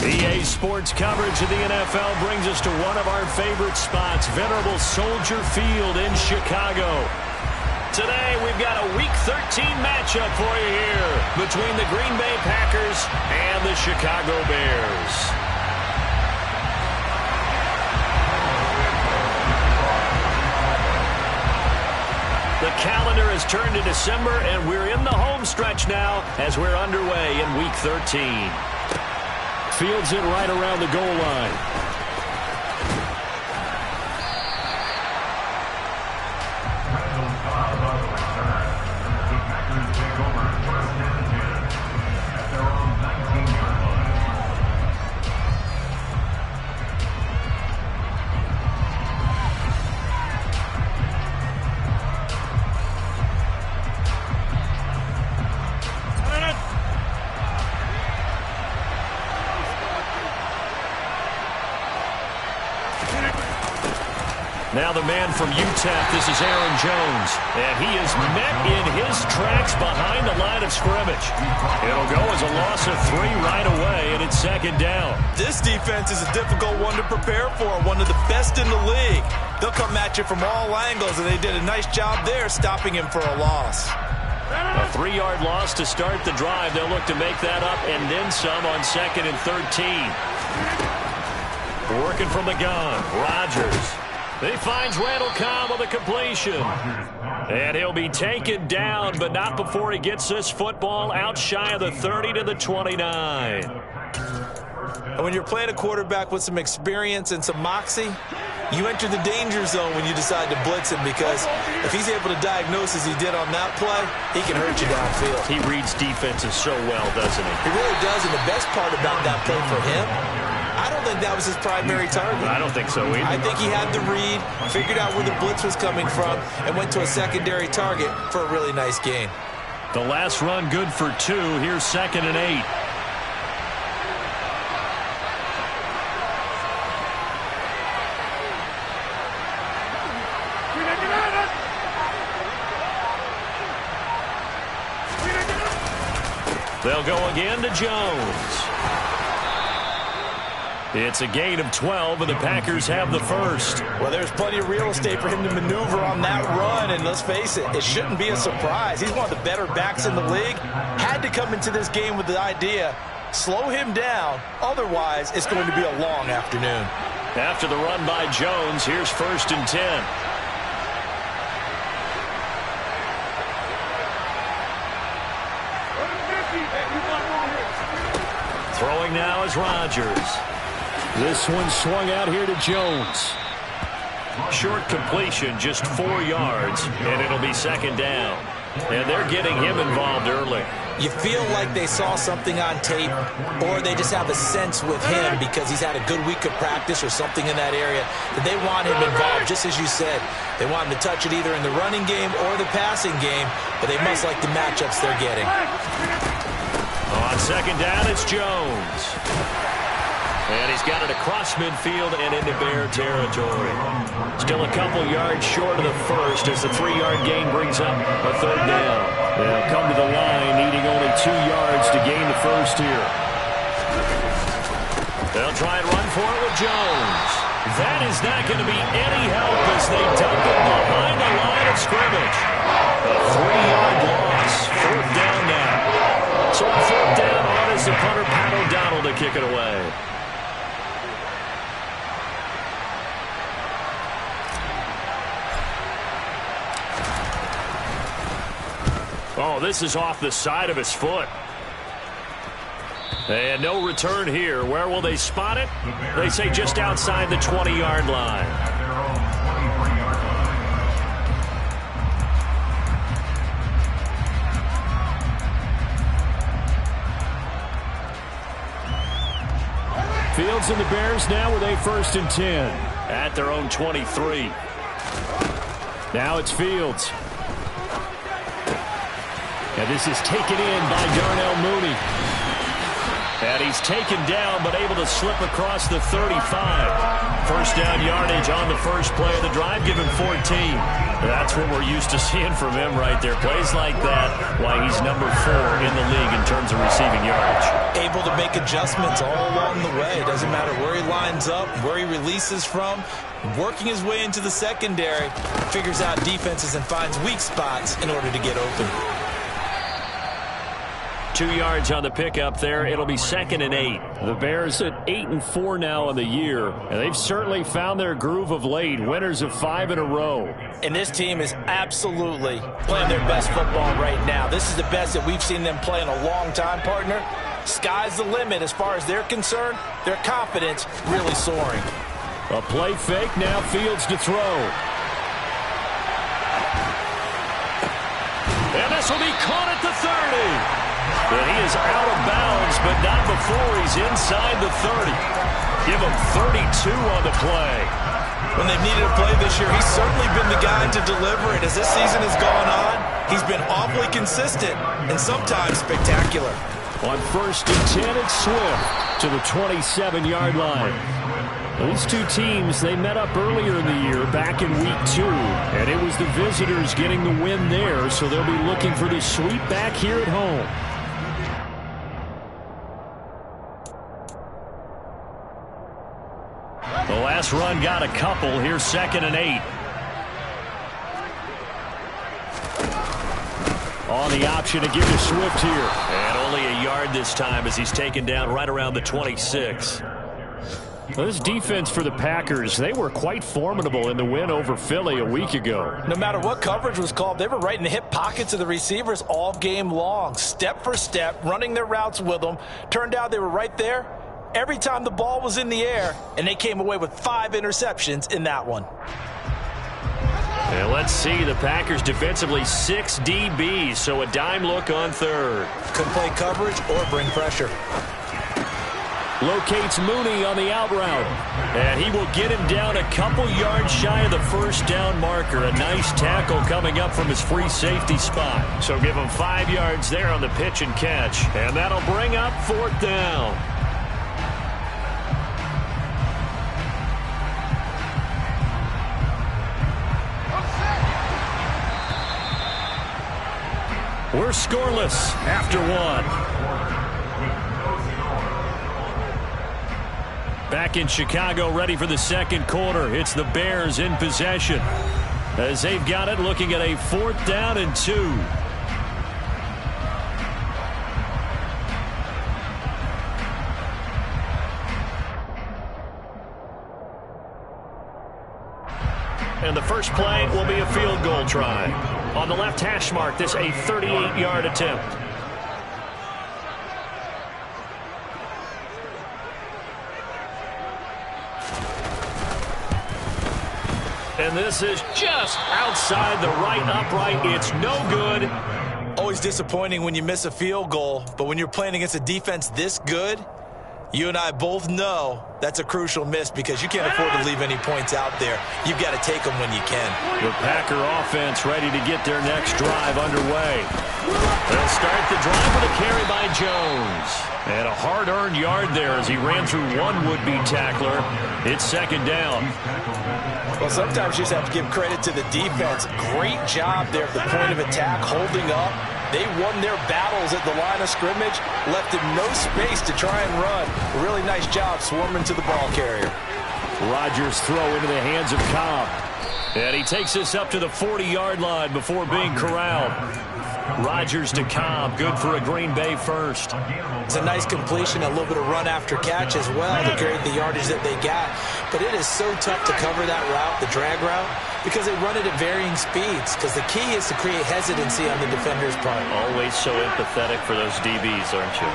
EA Sports coverage of the NFL brings us to one of our favorite spots, venerable Soldier Field in Chicago. Today, we've got a Week 13 matchup for you here between the Green Bay Packers and the Chicago Bears. The calendar has turned to December, and we're in the home stretch now as we're underway in Week 13. Fields it right around the goal line. Now the man from UTEP, this is Aaron Jones, and he is met in his tracks behind the line of scrimmage. It'll go as a loss of 3 right away, and it's second down. This defense is a difficult one to prepare for, one of the best in the league. They'll come at you from all angles, and they did a nice job there stopping him for a loss. A 3-yard loss to start the drive. They'll look to make that up and then some on 2nd and 13. Working from the gun, Rodgers. He finds Randall Cobb with a completion. And he'll be taken down, but not before he gets this football out shy of the 30 to the 29. And when you're playing a quarterback with some experience and some moxie, you enter the danger zone when you decide to blitz him, because if he's able to diagnose as he did on that play, he can hurt you downfield. He reads defenses so well, doesn't he? He really does, and the best part about that play for him, I don't think that was his primary target. I don't think so either. I think he had the read, figured out where the blitz was coming from, and went to a secondary target for a really nice gain. The last run good for 2. Here's 2nd and 8. They'll go again to Jones. It's a gain of 12, and the Packers have the first. Well, there's plenty of real estate for him to maneuver on that run, and let's face it, it shouldn't be a surprise. He's one of the better backs in the league. Had to come into this game with the idea, slow him down, otherwise it's going to be a long afternoon. After the run by Jones, here's 1st and 10. Throwing now is Rodgers. This one swung out here to Jones. Short completion, just 4 yards, and it'll be 2nd down. And they're getting him involved early. You feel like they saw something on tape, or they just have a sense with him because he's had a good week of practice or something in that area that they want him involved, just as you said. They want him to touch it either in the running game or the passing game, but they must like the matchups they're getting. On 2nd down, it's Jones. And he's got it across midfield and into Bear territory. Still a couple yards short of the first as the 3-yard gain brings up a 3rd down. They'll come to the line needing only 2 yards to gain the first here. They'll try and run for it with Jones. That is not going to be any help as they dump it behind the line of scrimmage. A 3-yard loss. 4th down now. So on 4th down, on is the punter, Pat O'Donnell, to kick it away. Oh, this is off the side of his foot. And no return here. Where will they spot it? They say just outside the 20-yard line. Fields and the Bears now with a 1st and 10 at their own 23. Now it's Fields. And this is taken in by Darnell Mooney. And he's taken down, but able to slip across the 35. First down yardage on the first play of the drive, given 14. That's what we're used to seeing from him right there. Plays like that, why he's number 4 in the league in terms of receiving yardage. Able to make adjustments all along the way. Doesn't matter where he lines up, where he releases from. Working his way into the secondary, figures out defenses and finds weak spots in order to get open. 2 yards on the pickup there. It'll be 2nd and 8. The Bears at 8-4 now in the year, and they've certainly found their groove of late. Winners of 5 in a row. And this team is absolutely playing their best football right now. This is the best that we've seen them play in a long time, partner. Sky's the limit as far as they're concerned. Their confidence really soaring. A play fake, now Fields to throw. And this will be caught at the 30. But he is out of bounds, but not before he's inside the 30. Give him 32 on the play. When they've needed a play this year, he's certainly been the guy to deliver it. As this season has gone on, he's been awfully consistent and sometimes spectacular. On 1st and 10, it's Swift to the 27-yard line. These two teams, they met up earlier in the year, back in week 2, and it was the visitors getting the win there, so they'll be looking for the sweep back here at home. The last run got a couple. Here's 2nd and 8. On the option to give to Swift here. And only a yard this time as he's taken down right around the 26. Well, this defense for the Packers, they were quite formidable in the win over Philly a week ago. No matter what coverage was called, they were right in the hip pockets of the receivers all game long. Step for step, running their routes with them. Turned out they were right there every time the ball was in the air, and they came away with 5 interceptions in that one. And let's see, the Packers defensively 6 DBs, so a dime look on 3rd. Could play coverage or bring pressure. Locates Mooney on the out route. And he will get him down a couple yards shy of the first down marker. A nice tackle coming up from his free safety spot. So give him 5 yards there on the pitch and catch. And that'll bring up 4th down. We're scoreless after 1. Back in Chicago, ready for the 2nd quarter. It's the Bears in possession as they've got it, looking at a 4th down and 2. And the first play will be a field goal try. On the left hash mark, this a 38-yard attempt. And this is just outside the right upright. It's no good. Always disappointing when you miss a field goal, but when you're playing against a defense this good, you and I both know that's a crucial miss because you can't afford to leave any points out there. You've got to take them when you can. The Packer offense ready to get their next drive underway. They'll start the drive with a carry by Jones. And a hard-earned yard there as he ran through one would-be tackler. It's 2nd down. Well, sometimes you just have to give credit to the defense. Great job there at the point of attack, holding up. They won their battles at the line of scrimmage, left him no space to try and run. A really nice job swarming to the ball carrier. Rodgers throw into the hands of Cobb. And he takes this up to the 40-yard line before being corralled. Rodgers to Cobb, good for a Green Bay first. It's a nice completion, a little bit of run after catch as well to carry the yardage that they got. But it is so tough to cover that route, the drag route, because they run it at varying speeds. Because the key is to create hesitancy on the defender's part. Always so empathetic for those DBs, aren't you?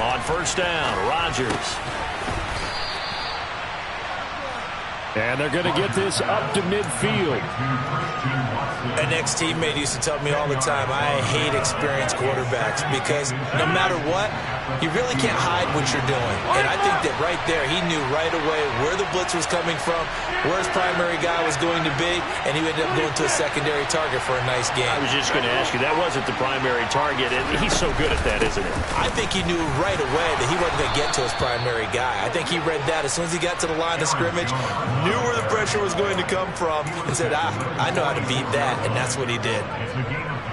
On 1st down, Rodgers. And they're going to get this up to midfield. An ex-teammate used to tell me all the time, I hate experienced quarterbacks because no matter what, you really can't hide what you're doing. And I think that right there, he knew right away where the blitz was coming from, where his primary guy was going to be, and he ended up going to a secondary target for a nice game. I was just going to ask you, that wasn't the primary target, and he's so good at that, isn't he? I think he knew right away that he wasn't going to get to his primary guy. I think he read that as soon as he got to the line of scrimmage, knew where the pressure was going to come from, and said, I know how to beat that, and that's what he did.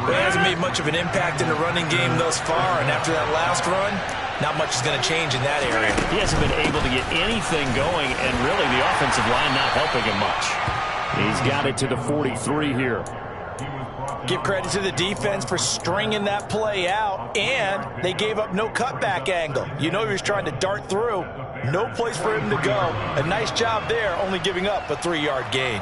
But he hasn't made much of an impact in the running game thus far, and after that last run, not much is going to change in that area. He hasn't been able to get anything going, and really the offensive line not helping him much. He's got it to the 43 here. Give credit to the defense for stringing that play out, and they gave up no cutback angle. You know he was trying to dart through. No place for him to go. A nice job there, only giving up a 3-yard gain.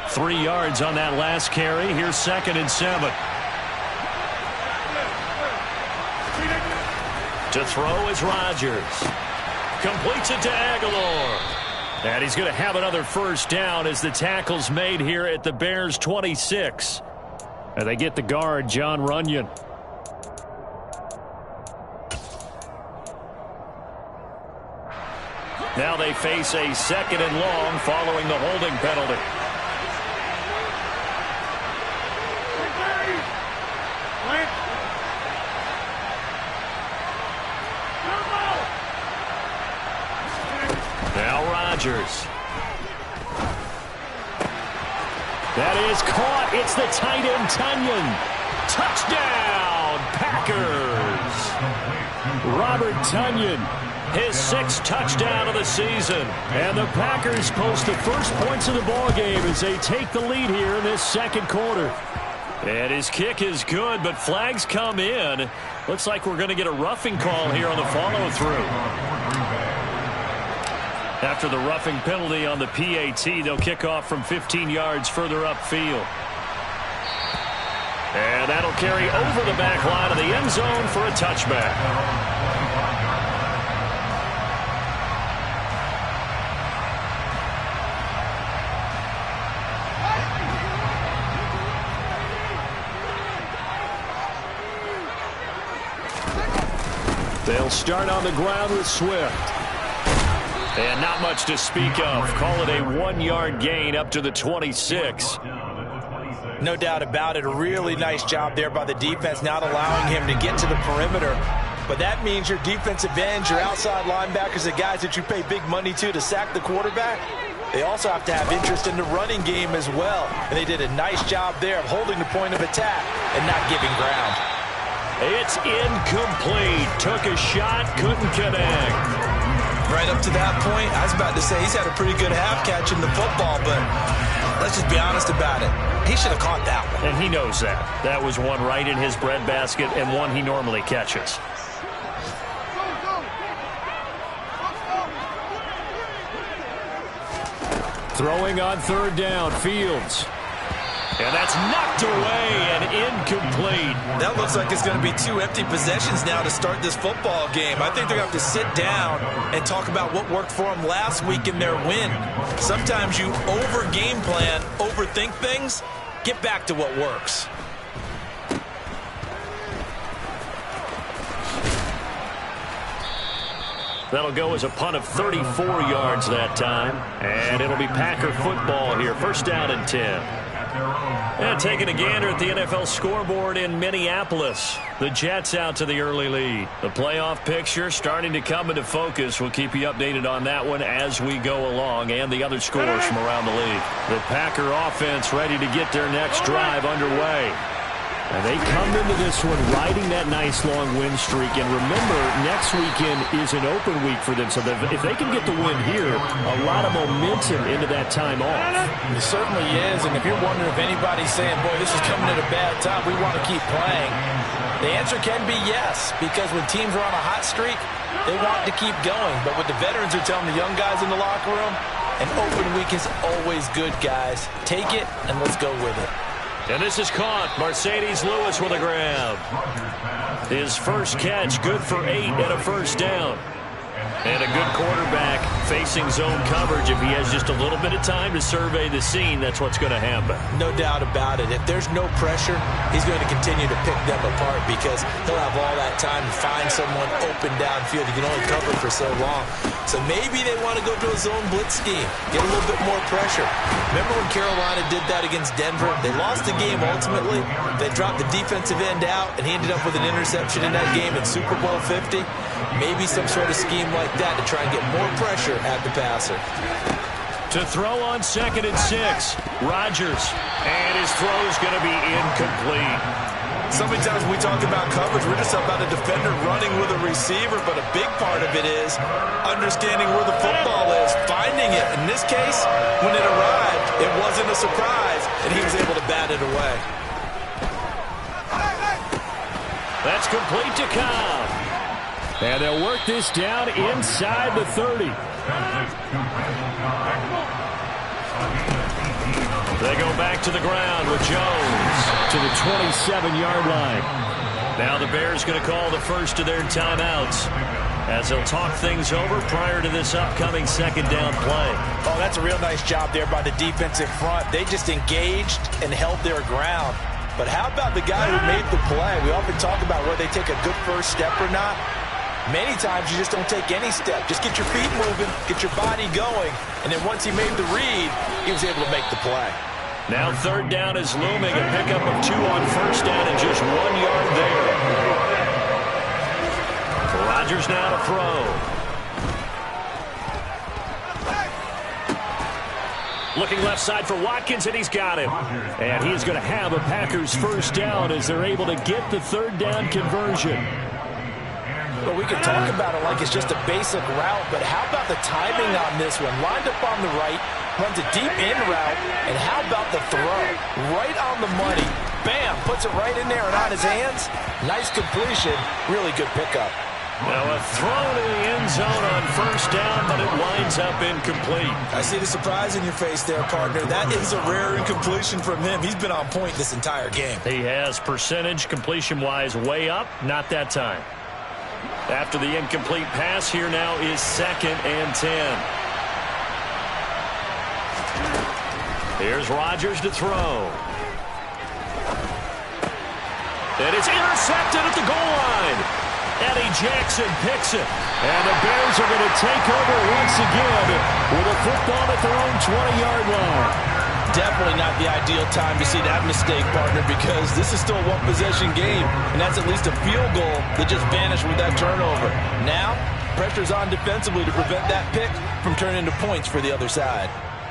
3 yards on that last carry. Here's 2nd and 7. To throw is Rodgers. Completes it to Aguilar. And he's going to have another first down as the tackle's made here at the Bears' 26. And they get the guard, John Runyon. Now they face a 2nd and long following the holding penalty. Now Rodgers. That is caught. It's the tight end, Tunyon. Touchdown, Packers. Robert Tunyon, his 6th touchdown of the season. And the Packers post the first points of the ballgame as they take the lead here in this 2nd quarter. And his kick is good, but flags come in. Looks like we're going to get a roughing call here on the follow-through. After the roughing penalty on the PAT, they'll kick off from 15 yards further upfield. And that'll carry over the back line of the end zone for a touchback. They'll start on the ground with Swift. And not much to speak of. Call it a 1-yard gain up to the 26. No doubt about it. A really nice job there by the defense, not allowing him to get to the perimeter. But that means your defensive ends, your outside linebackers, the guys that you pay big money to sack the quarterback, they also have to have interest in the running game as well. And they did a nice job there of holding the point of attack and not giving ground. It's incomplete. Took a shot, couldn't connect. Right up to that point, I was about to say he's had a pretty good half catching the football, but let's just be honest about it. He should have caught that one. And he knows that. That was one right in his breadbasket and one he normally catches. Throwing on 3rd down, Fields. And that's knocked away and incomplete. That looks like it's going to be 2 empty possessions now to start this football game. I think they're going to have to sit down and talk about what worked for them last week in their win. Sometimes you over-game plan, overthink things. Get back to what works. That'll go as a punt of 34 yards that time. And it'll be Packer football here. 1st down and 10. And taking a gander at the NFL scoreboard in Minneapolis. The Jets out to the early lead. The playoff picture starting to come into focus. We'll keep you updated on that one as we go along, and the other scores from around the league. The Packer offense ready to get their next drive underway. And they come into this one riding that nice long win streak. And remember, next weekend is an open week for them. So if they can get the win here, a lot of momentum into that time off. It certainly is. And if you're wondering if anybody's saying, boy, this is coming at a bad time, we want to keep playing, the answer can be yes. Because when teams are on a hot streak, they want to keep going. But what the veterans are telling the young guys in the locker room, an open week is always good, guys. Take it and let's go with it. And this is caught. Mercedes Lewis with a grab. His first catch, good for 8 and a first down. And a good quarterback facing zone coverage, if he has just a little bit of time to survey the scene, that's what's going to happen. No doubt about it. If there's no pressure, he's going to continue to pick them apart because he'll have all that time to find someone open downfield. He can only cover for so long. So maybe they want to go to a zone blitz scheme, get a little bit more pressure. Remember when Carolina did that against Denver? They lost the game ultimately. They dropped the defensive end out, and he ended up with an interception in that game in Super Bowl 50. Maybe some sort of scheme like that to try and get more pressure at the passer. To throw on 2nd and 6, Rodgers. And his throw is going to be incomplete. So many times we talk about coverage, we're just about a defender running with a receiver, but a big part of it is understanding where the football is, finding it. In this case, when it arrived, it wasn't a surprise, and he was able to bat it away. That's complete to Cobb. And they'll work this down inside the 30. They go back to the ground with Jones to the 27-yard line. Now the Bears going to call the first of their timeouts as they'll talk things over prior to this upcoming 2nd down play. Oh, that's a real nice job there by the defensive front. They just engaged and held their ground. But how about the guy who made the play? We often talk about whether they take a good first step or not. Many times you just don't take any step. Just get your feet moving, get your body going, and then once he made the read, he was able to make the play. Now 3rd down is looming, a pickup of 2 on 1st down and just 1 yard there. Rodgers now to throw. Looking left side for Watkins, and he's got him. And he's going to have a Packers 1st down as they're able to get the 3rd down conversion. Well, we can talk about it like it's just a basic route, but how about the timing on this one? Lined up on the right, runs a deep in route, and how about the throw? Right on the money. Bam, puts it right in there and on his hands. Nice completion, really good pickup. Now a throw to the end zone on 1st down, but it winds up incomplete. I see the surprise in your face there, partner. That is a rare incompletion from him. He's been on point this entire game. He has percentage completion-wise way up, not that time. After the incomplete pass, here now is 2nd and 10. Here's Rodgers to throw. And it's intercepted at the goal line. Eddie Jackson picks it. And the Bears are going to take over once again with a football at their own 20-yard line. Definitely not the ideal time to see that mistake, partner, because this is still a one-possession game, and that's at least a field goal that just vanished with that turnover. Now, pressure's on defensively to prevent that pick from turning into points for the other side.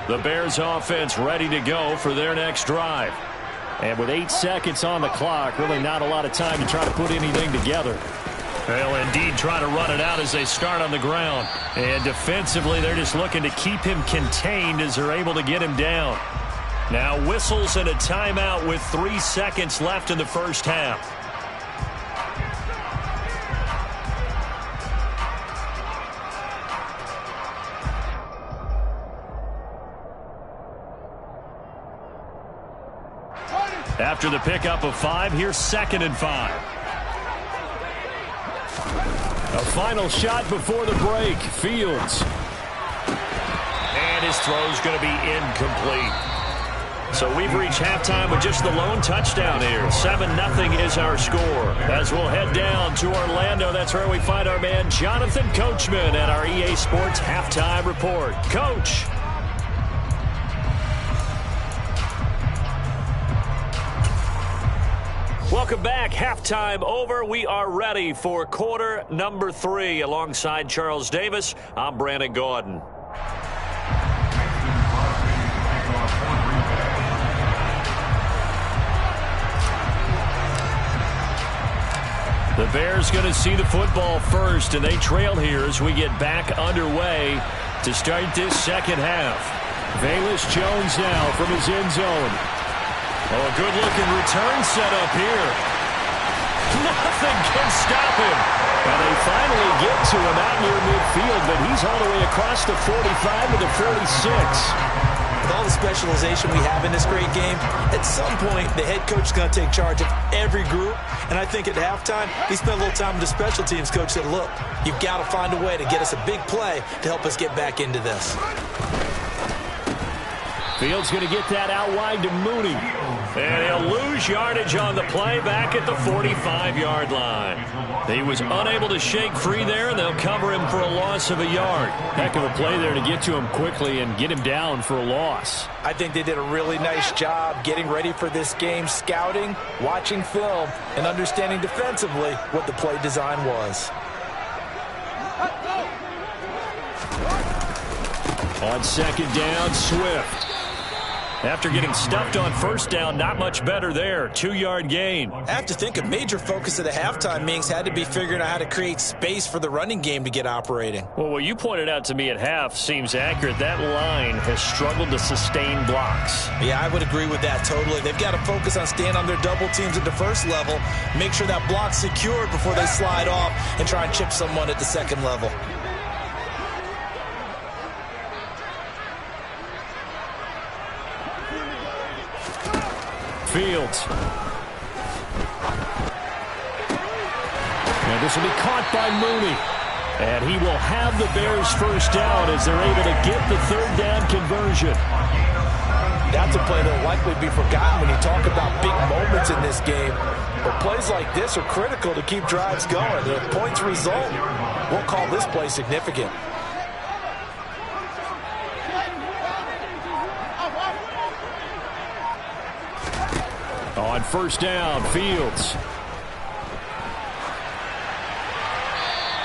The Bears offense ready to go for their next drive. And with 8 seconds on the clock, really not a lot of time to try to put anything together. They'll indeed try to run it out as they start on the ground. And defensively, they're just looking to keep him contained as they're able to get him down. Now whistles and a timeout with 3 seconds left in the 1st half. After the pickup of 5, here's 2nd and 5. A final shot before the break. Fields. And his throw's going to be incomplete. So we've reached halftime with just the lone touchdown here. 7-0 is our score. As we'll head down to Orlando, that's where we find our man Jonathan Coachman at our EA Sports Halftime Report. Coach. Welcome back. Halftime over. We are ready for quarter number 3. Alongside Charles Davis, I'm Brandon Gaudin. The Bears going to see the football first, and they trail here as we get back underway to start this 2nd half. Velus Jones now from his end zone. Oh, a good-looking return set up here. Nothing can stop him. And they finally get to him out near midfield, but he's all the way across the 45 to the 46. with all the specialization we have in this great game, at some point, the head coach is going to take charge of every group. And I think at halftime, he spent a little time with the special teams coach, said, look, you've got to find a way to get us a big play to help us get back into this. Fields going to get that out wide to Mooney. And he'll lose yardage on the play back at the 45-yard line. He was unable to shake free there, and they'll cover him for a loss of a yard. Heck of a play there to get to him quickly and get him down for a loss. I think they did a really nice job getting ready for this game, scouting, watching film, and understanding defensively what the play design was. On second down, Swift. After getting stuffed on first down, not much better there. 2-yard gain. I have to think a major focus of the halftime meetings had to be figuring out how to create space for the running game to get operating. Well, what you pointed out to me at half seems accurate. That line has struggled to sustain blocks. Yeah, I would agree with that totally. They've got to focus on staying on their double teams at the first level, make sure that block's secured before they slide off and try and chip someone at the second level. Fields. And this will be caught by Mooney. And he will have the Bears first down as they're able to get the third down conversion. That's a play that will likely be forgotten when you talk about big moments in this game. But plays like this are critical to keep drives going. The points result, we'll call this play significant. On first down, Fields.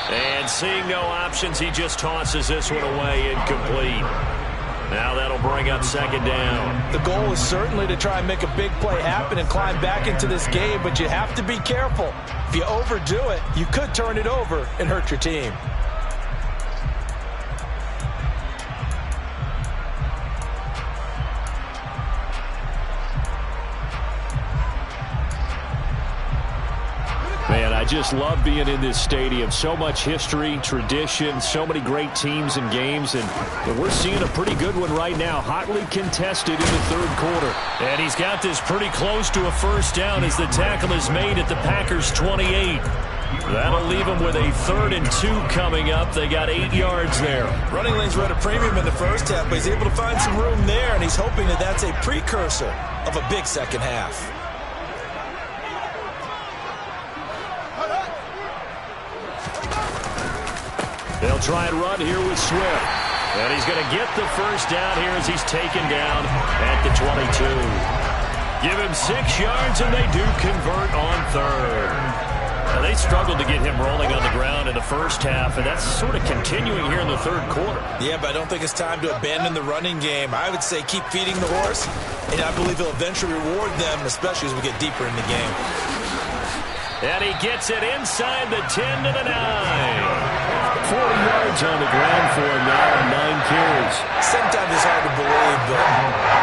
And seeing no options, he just tosses this one away, incomplete. Now that'll bring up second down. The goal is certainly to try and make a big play happen and climb back into this game, but you have to be careful. If you overdo it, you could turn it over and hurt your team. Man, I just love being in this stadium. So much history, tradition, so many great teams and games, and we're seeing a pretty good one right now. Hotly contested in the third quarter. And he's got this pretty close to a first down as the tackle is made at the Packers' 28. That'll leave them with a 3rd and 2 coming up. They got 8 yards there. Running lanes were at a premium in the first half, but he's able to find some room there, and he's hoping that that's a precursor of a big second half. They'll try and run here with Swift. And he's going to get the first down here as he's taken down at the 22. Give him 6 yards, and they do convert on 3rd. Now, they struggled to get him rolling on the ground in the first half, and that's sort of continuing here in the third quarter. Yeah, but I don't think it's time to abandon the running game. I would say keep feeding the horse, and I believe he'll eventually reward them, especially as we get deeper in the game. And he gets it inside the 10 to the 9. 40 yards on the ground for him now and 9 carries. Sometimes it's hard to believe, but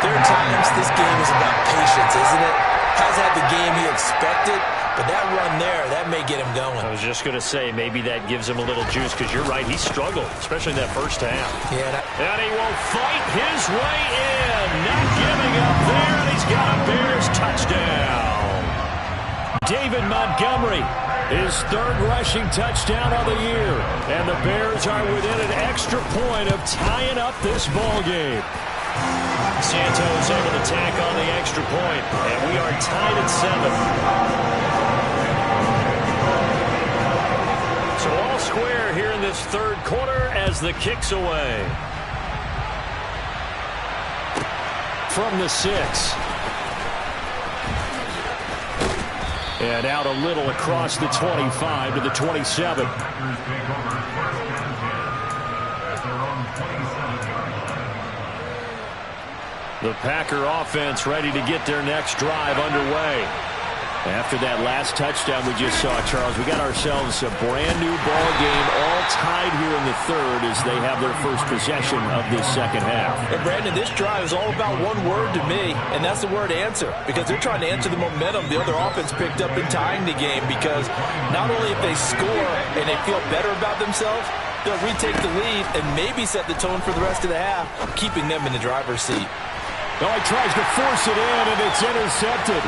there are times this game is about patience, isn't it? Has had the game he expected, but that run there, that may get him going. I was just going to say, maybe that gives him a little juice, because you're right, he struggled, especially in that first half. Yeah, and he will fight his way in, not giving up there, and he's got a Bears touchdown. David Montgomery, his 3rd rushing touchdown of the year. And the Bears are within an extra point of tying up this ball game. Santos able to tack on the extra point, and we are tied at 7. So all square here in this third quarter as the kick's away. From the 6. And out a little across the 25 to the 27. The Packer offense ready to get their next drive underway. After that last touchdown we just saw, Charles, we got ourselves a brand new ball game, all tied here in the third as they have their first possession of this second half. And Brandon, this drive is all about one word to me, and that's the word answer, because they're trying to answer the momentum the other offense picked up in tying the game, because not only if they score and they feel better about themselves, they'll retake the lead and maybe set the tone for the rest of the half, keeping them in the driver's seat. Oh, he tries to force it in, and it's intercepted.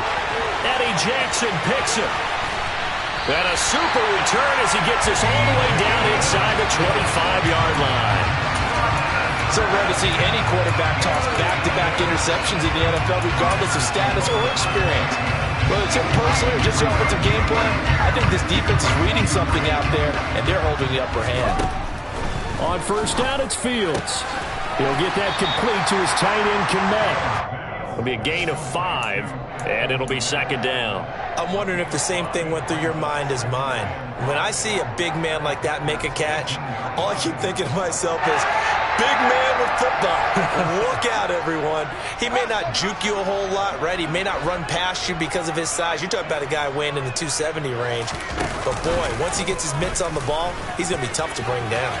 Eddie Jackson picks it. And a super return as he gets us all the way down inside the 25-yard line. So rare to see any quarterback toss back-to-back interceptions in the NFL, regardless of status or experience. Whether it's him personally or just the offensive game plan, I think this defense is reading something out there, and they're holding the upper hand. On first down, it's Fields. He'll get that complete to his tight end, Kmet. It'll be a gain of 5, and it'll be second down. I'm wondering if the same thing went through your mind as mine. When I see a big man like that make a catch, all I keep thinking to myself is, big man with football. Look out, everyone. He may not juke you a whole lot, right? He may not run past you because of his size. You're talking about a guy weighing in the 270 range. But, boy, once he gets his mitts on the ball, he's going to be tough to bring down.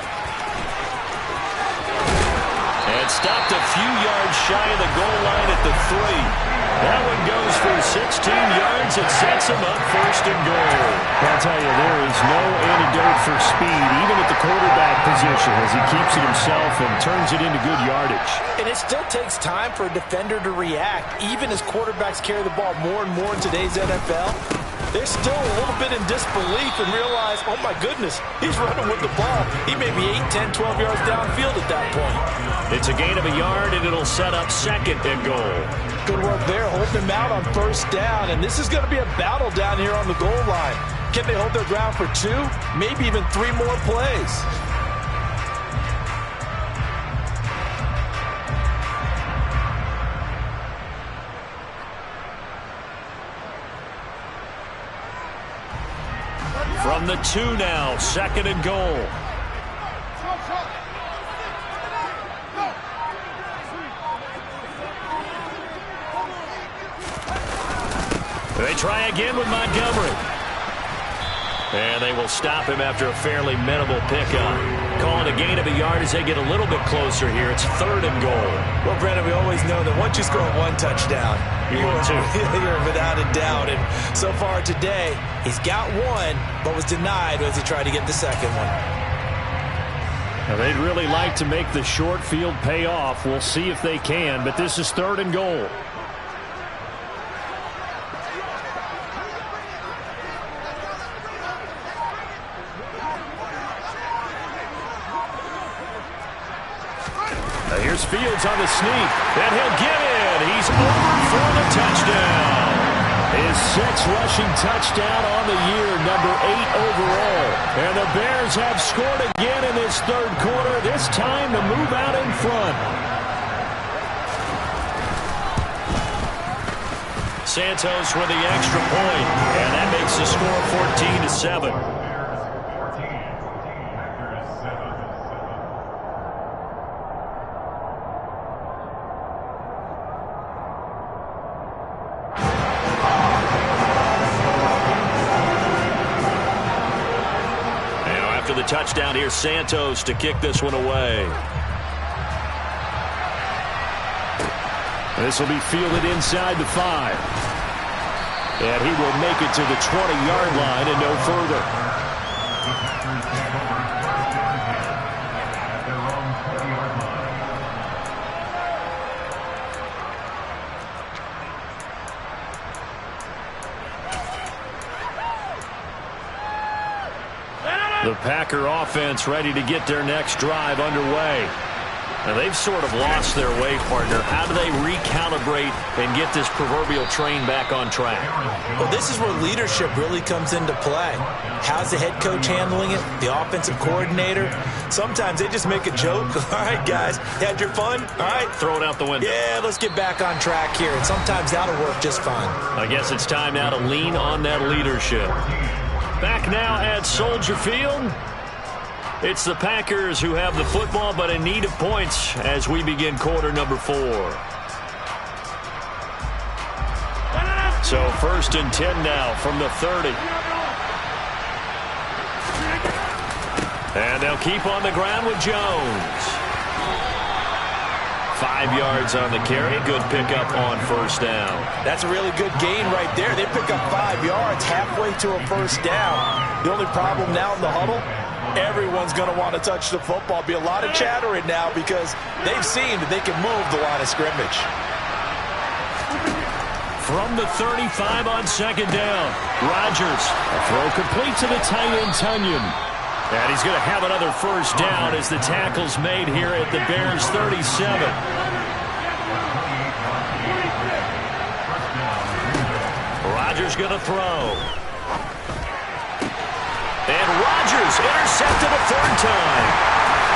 And stopped a few yards shy of the goal line at the 3. That one goes for 16 yards. It sets him up first and goal. I'll tell you, there is no antidote for speed, even at the quarterback position, as he keeps it himself and turns it into good yardage. And it still takes time for a defender to react. Even as quarterbacks carry the ball more and more in today's NFL, they're still a little bit in disbelief and realize, oh, my goodness, he's running with the ball. He may be 8, 10, 12 yards downfield at that point. It's a gain of a yard, and it'll set up second and goal. Good work there, holding him out on first down. And this is going to be a battle down here on the goal line. Can they hold their ground for 2, maybe even 3 more plays? From the 2 now, second and goal. They try again with Montgomery. And they will stop him after a fairly minimal pickup. Calling a gain of a yard as they get a little bit closer here. It's third and goal. Well, Brandon, we always know that once you score 1 touchdown, you're without a doubt. And so far today, he's got 1, but was denied as he tried to get the second one. Now, they'd really like to make the short field pay off. We'll see if they can, but this is third and goal. Here's Fields on the sneak, and he'll get in. He's over for the touchdown. His 6th rushing touchdown on the year, number 8 overall. And the Bears have scored again in this third quarter, this time to move out in front. Santos with the extra point, and that makes the score 14-7. Touchdown here, Santos to kick this one away. This will be fielded inside the 5. And he will make it to the 20-yard line and no further. The Packer offense ready to get their next drive underway. Now they've sort of lost their way, partner. How do they recalibrate and get this proverbial train back on track? Well, this is where leadership really comes into play. How's the head coach handling it? The offensive coordinator? Sometimes they just make a joke. All right, guys, you had your fun? All right. Throw it out the window. Yeah, let's get back on track here. And sometimes that'll work just fine. I guess it's time now to lean on that leadership. Back now at Soldier Field. It's the Packers who have the football, but in need of points as we begin quarter number 4. So 1st and 10 now from the 30. And they'll keep on the ground with Jones. 5 yards on the carry. Good pickup on first down. That's a really good gain right there. They pick up 5 yards halfway to a first down. The only problem now in the huddle, everyone's going to want to touch the football. Be a lot of chattering now because they've seen that they can move the line of scrimmage. from the 35 on second down. Rodgers, a throw complete to the tight end, Tunyon. And he's going to have another first down as the tackle's made here at the Bears' 37. Rodgers going to throw. And Rodgers intercepted a third time.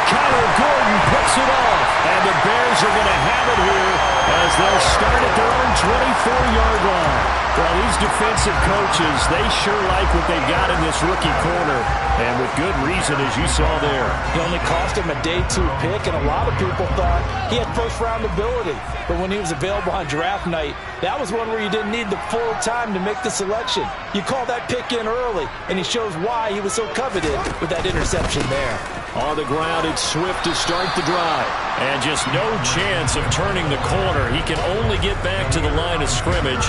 Kyler Gordon picks it off. And the Bears are going to have it here as they'll start at their own 24-yard line. Well, these defensive coaches, they sure like what they've got in this rookie corner. And with good reason, as you saw there. He only cost him a day 2 pick, and a lot of people thought he had first-round ability. But when he was available on draft night, that was one where you didn't need the full time to make the selection. You call that pick in early, and he shows why he was so coveted with that interception there. On the ground, it's Swift to start the drive. And just no chance of turning the corner. He can only get back to the line of scrimmage.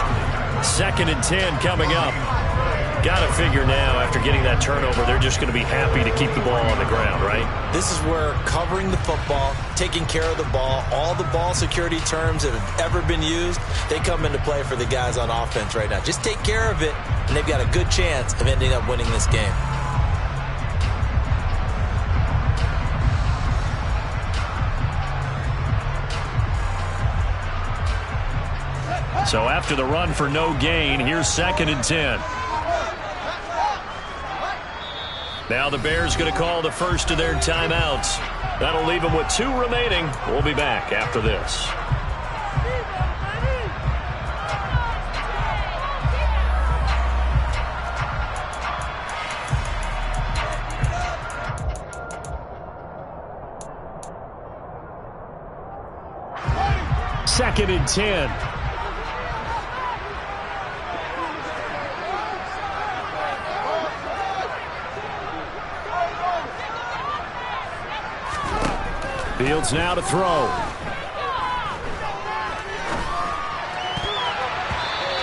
2nd and 10 coming up. Got to figure now, after getting that turnover, they're just going to be happy to keep the ball on the ground, right? This is where covering the football, taking care of the ball, all the ball security terms that have ever been used, they come into play for the guys on offense right now. Just take care of it, and they've got a good chance of ending up winning this game. So after the run for no gain, here's 2nd and 10. Now the Bears going to call the first of their timeouts. That'll leave them with 2 remaining. We'll be back after this. Second and 10. Fields now to throw.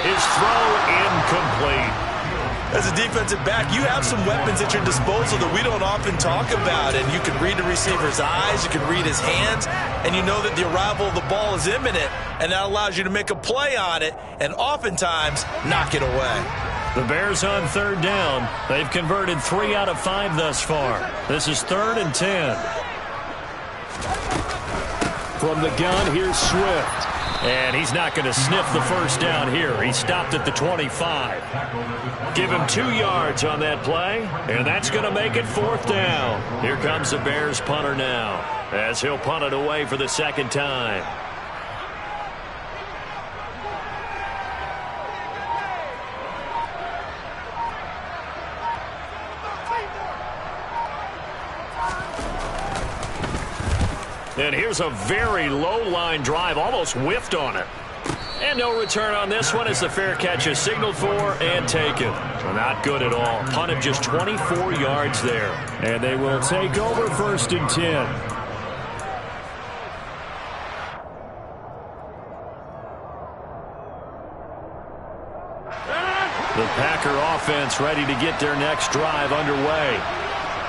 His throw incomplete. As a defensive back, you have some weapons at your disposal that we don't often talk about. And you can read the receiver's eyes, you can read his hands, and you know that the arrival of the ball is imminent, and that allows you to make a play on it and oftentimes knock it away. The Bears on 3rd down. They've converted 3 out of 5 thus far. This is 3rd and 10. From the gun, here's Swift. And he's not going to sniff the first down here. He stopped at the 25. Give him 2 yards on that play, and that's going to make it 4th down. Here comes the Bears punter now, as he'll punt it away for the 2nd time. And here's a very low-line drive, almost whiffed on it. And no return on this one as the fair catch is signaled for and taken. So not good at all. Punt of just 24 yards there. And they will take over 1st and 10. The Packer offense ready to get their next drive underway.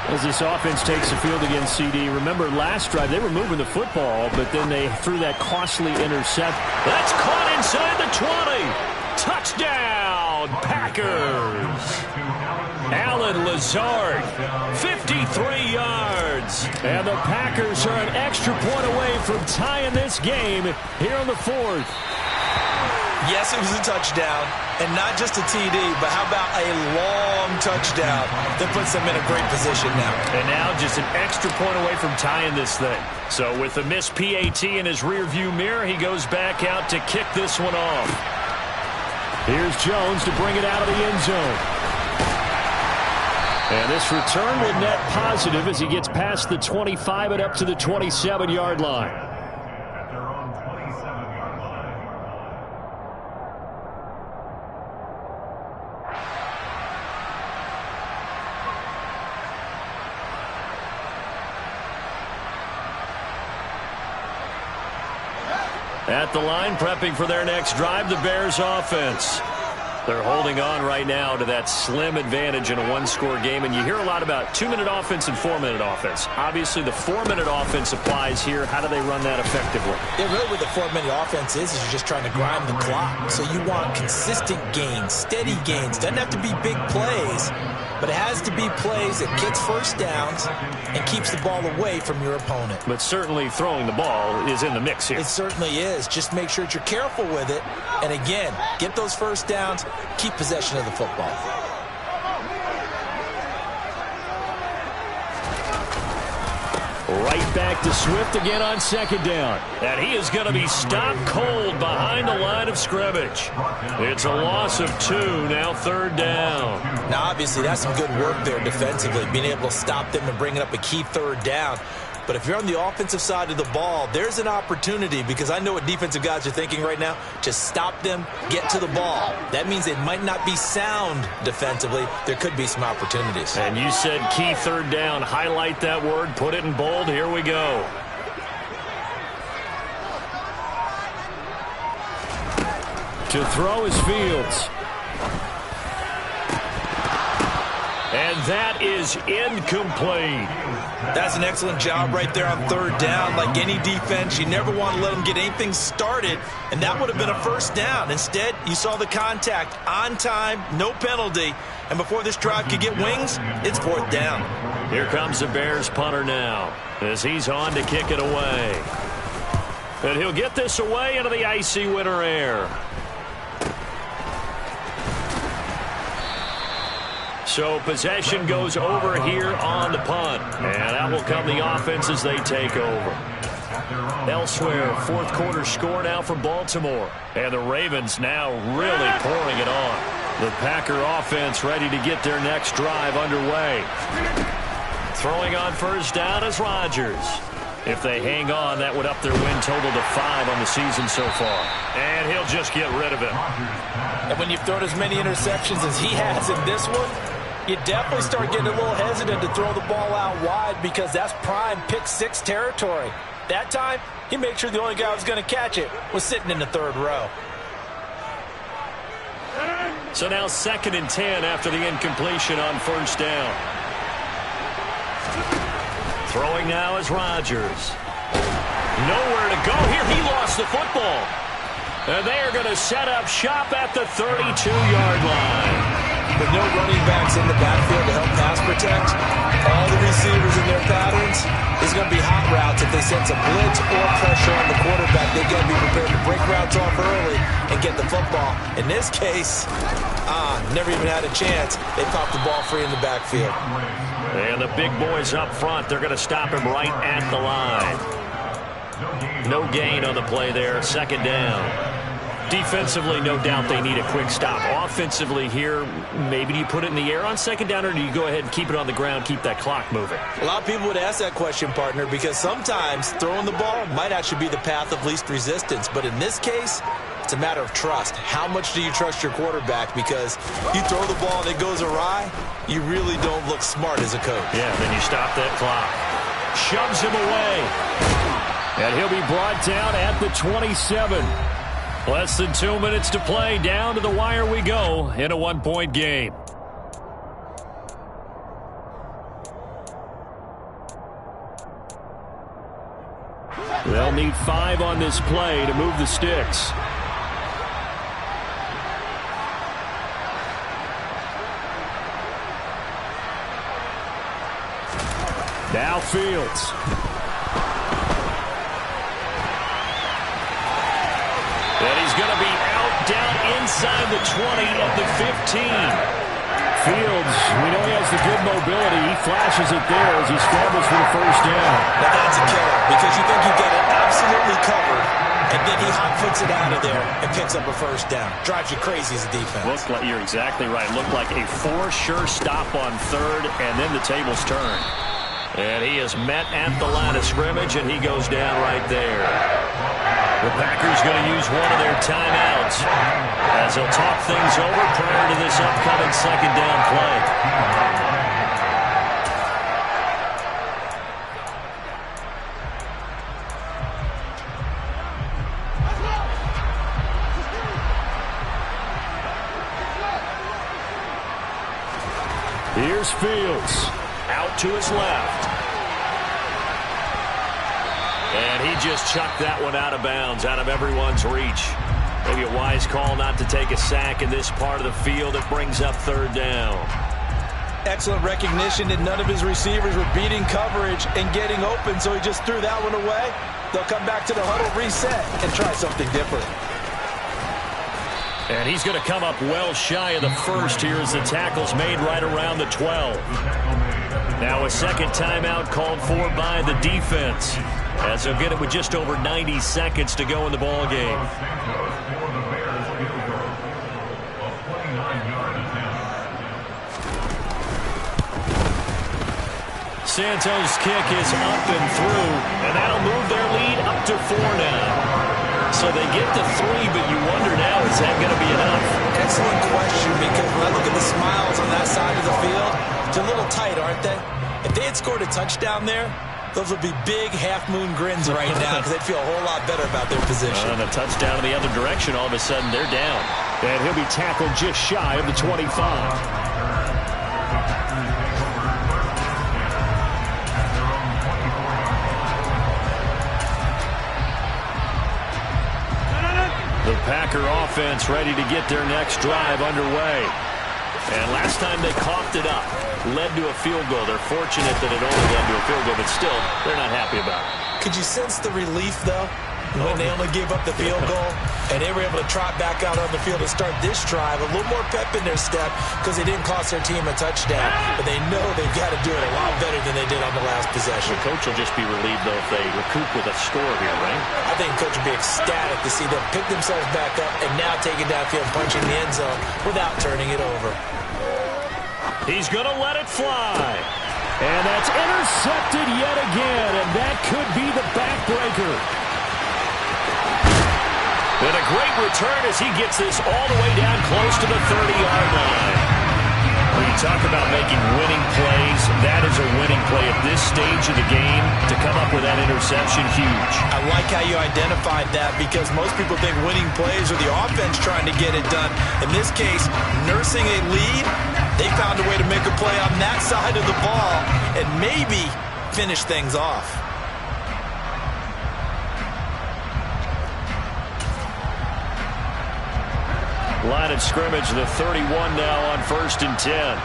As this offense takes the field against CD, remember last drive they were moving the football, but then they threw that costly intercept. That's caught inside the 20. Touchdown, Packers. Alan Lazard, 53 yards. And the Packers are an extra point away from tying this game here on the 4th. Yes, it was a touchdown, and not just a TD, but how about a long touchdown that puts them in a great position now. And now just an extra point away from tying this thing. So with the missed PAT in his rearview mirror, he goes back out to kick this one off. Here's Jones to bring it out of the end zone. And this return will net positive as he gets past the 25 and up to the 27-yard line. At the line, prepping for their next drive, the Bears offense. They're holding on right now to that slim advantage in a one-score game, and you hear a lot about 2-minute offense and 4-minute offense. Obviously, the 4-minute offense applies here. How do they run that effectively? Yeah, really what the 4-minute offense is you're just trying to grind the clock. So you want consistent gains, steady gains. Doesn't have to be big plays, but it has to be plays that gets first downs and keeps the ball away from your opponent. But certainly throwing the ball is in the mix here. It certainly is. Just make sure that you're careful with it. And again, get those first downs, keep possession of the football. Right back to Swift again on second down. And he is going to be stopped cold behind the line of scrimmage. It's a loss of 2, now third down. Now, obviously, that's some good work there defensively, being able to stop them and bringing up a key third down. But if you're on the offensive side of the ball, there's an opportunity, because I know what defensive guys are thinking right now. Just stop them, get to the ball. That means they might not be sound defensively. There could be some opportunities. And you said key third down. Highlight that word, put it in bold. Here we go. To throw is Fields. And that is incomplete. That's an excellent job right there on third down. Like any defense, you never want to let them get anything started, and that would have been a first down. Instead, you saw the contact on time, no penalty, and before this drive could get wings, it's fourth down. Here comes the Bears punter now as he's on to kick it away. And he'll get this away into the icy winter air. So possession goes over here on the punt. And out will come the offense as they take over. Elsewhere, fourth quarter score now for Baltimore. And the Ravens now really pouring it on. The Packer offense ready to get their next drive underway. Throwing on first down is Rodgers. If they hang on, that would up their win total to 5 on the season so far. And he'll just get rid of it. And when you've thrown as many interceptions as he has in this one, you definitely start getting a little hesitant to throw the ball out wide, because that's prime pick-6 territory. That time, he made sure the only guy who was going to catch it was sitting in the third row. So now 2nd and 10 after the incompletion on first down. Throwing now is Rodgers. Nowhere to go here. He lost the football. And they are going to set up shop at the 32-yard line. With no running backs in the backfield to help pass protect, all the receivers in their patterns, there's going to be hot routes. If they sense a blitz or pressure on the quarterback, they've got to be prepared to break routes off early and get the football. In this case, never even had a chance. They popped the ball free in the backfield. And the big boys up front, they're going to stop him right at the line. No gain on the play there, second down. Defensively, no doubt they need a quick stop. Offensively here, maybe do you put it in the air on second down, or do you go ahead and keep it on the ground, keep that clock moving? A lot of people would ask that question, partner, because sometimes throwing the ball might actually be the path of least resistance. But in this case, it's a matter of trust. How much do you trust your quarterback? Because you throw the ball and it goes awry, you really don't look smart as a coach. Yeah, then you stop that clock. Shoves him away. And he'll be brought down at the 27. Less than 2 minutes to play. Down to the wire we go in a one-point game. They'll need 5 on this play to move the sticks. Now Fields. And he's going to be out down inside the 20 at the 15. Fields, we know he has the good mobility. He flashes it there as he scrambles for the first down. Now that's a killer, because you think you've got it absolutely covered, and then he hot foots it out of there and picks up a first down. Drives you crazy as a defense. You're exactly right. Looked like a for-sure stop on third, and then the tables turn. And he is met at the line of scrimmage, and he goes down right there. The Packers going to use one of their timeouts as they'll talk things over prior to this upcoming second down play. Here's Fields. Out to his left. And he just chucked that one out of bounds, out of everyone's reach. Maybe a wise call not to take a sack in this part of the field. It brings up third down. Excellent recognition that none of his receivers were beating coverage and getting open, so he just threw that one away. They'll come back to the huddle, reset, and try something different. And he's going to come up well shy of the first here as the tackle's made right around the 12. Now a second timeout called for by the defense, as they'll get it with just over 90 seconds to go in the ball game. Santos' kick is up and through, and that'll move their lead up to 4 now. So they get to 3, but you wonder now, is that going to be enough? Excellent question, because when I look at the smiles on that side of the field, it's a little tight, aren't they? If they had scored a touchdown there, those would be big half-moon grins right now, because they'd feel a whole lot better about their position. And a touchdown in the other direction, all of a sudden they're down. And he'll be tackled just shy of the 25. The Packer offense ready to get their next drive underway. And last time they coughed it up, led to a field goal. They're fortunate that it only led to a field goal, but still, they're not happy about it. Could you sense the relief, though, when they only gave up the field goal? And they were able to trot back out on the field and start this drive. A little more pep in their step because they didn't cost their team a touchdown. But they know they've got to do it a lot better than they did on the last possession. The coach will just be relieved, though, if they recoup with a score here, right? I think the coach will be ecstatic to see them pick themselves back up and now take it downfield, punching the end zone without turning it over. He's going to let it fly. And that's intercepted yet again, and that could be the backbreaker. And a great return as he gets this all the way down close to the 30-yard line. When you talk about making winning plays, that is a winning play at this stage of the game. To come up with that interception, huge. I like how you identified that, because most people think winning plays are the offense trying to get it done. In this case, nursing a lead, they found a way to make a play on that side of the ball and maybe finish things off. Line of scrimmage, the 31 now on 1st and 10.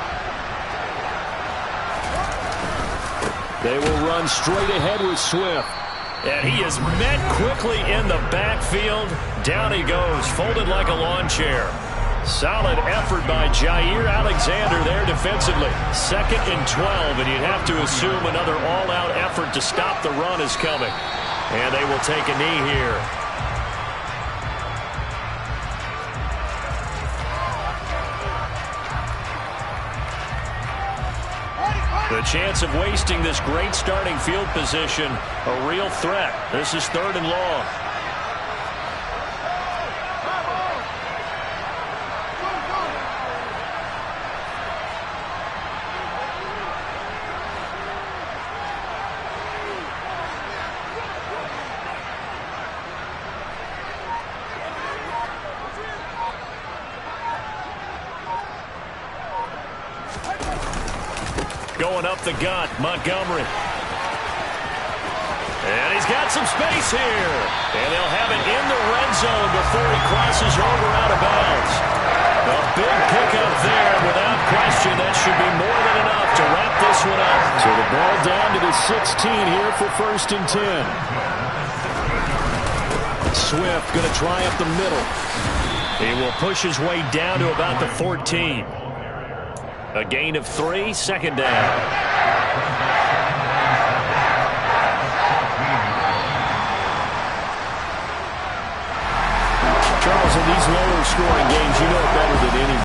They will run straight ahead with Swift. And he is met quickly in the backfield. Down he goes, folded like a lawn chair. Solid effort by Jair Alexander there defensively. 2nd and 12, and you'd have to assume another all-out effort to stop the run is coming. And they will take a knee here. The chance of wasting this great starting field position, a real threat. This is 3rd and long. Going up the gut, Montgomery. And he's got some space here. And they'll have it in the red zone before he crosses over out of bounds. A big pickup there, without question. That should be more than enough to wrap this one up. So the ball down to the 16 here for 1st and 10. Swift going to try up the middle. He will push his way down to about the 14. A gain of 3, 2nd down. Charles, in these lower scoring games, you know better than any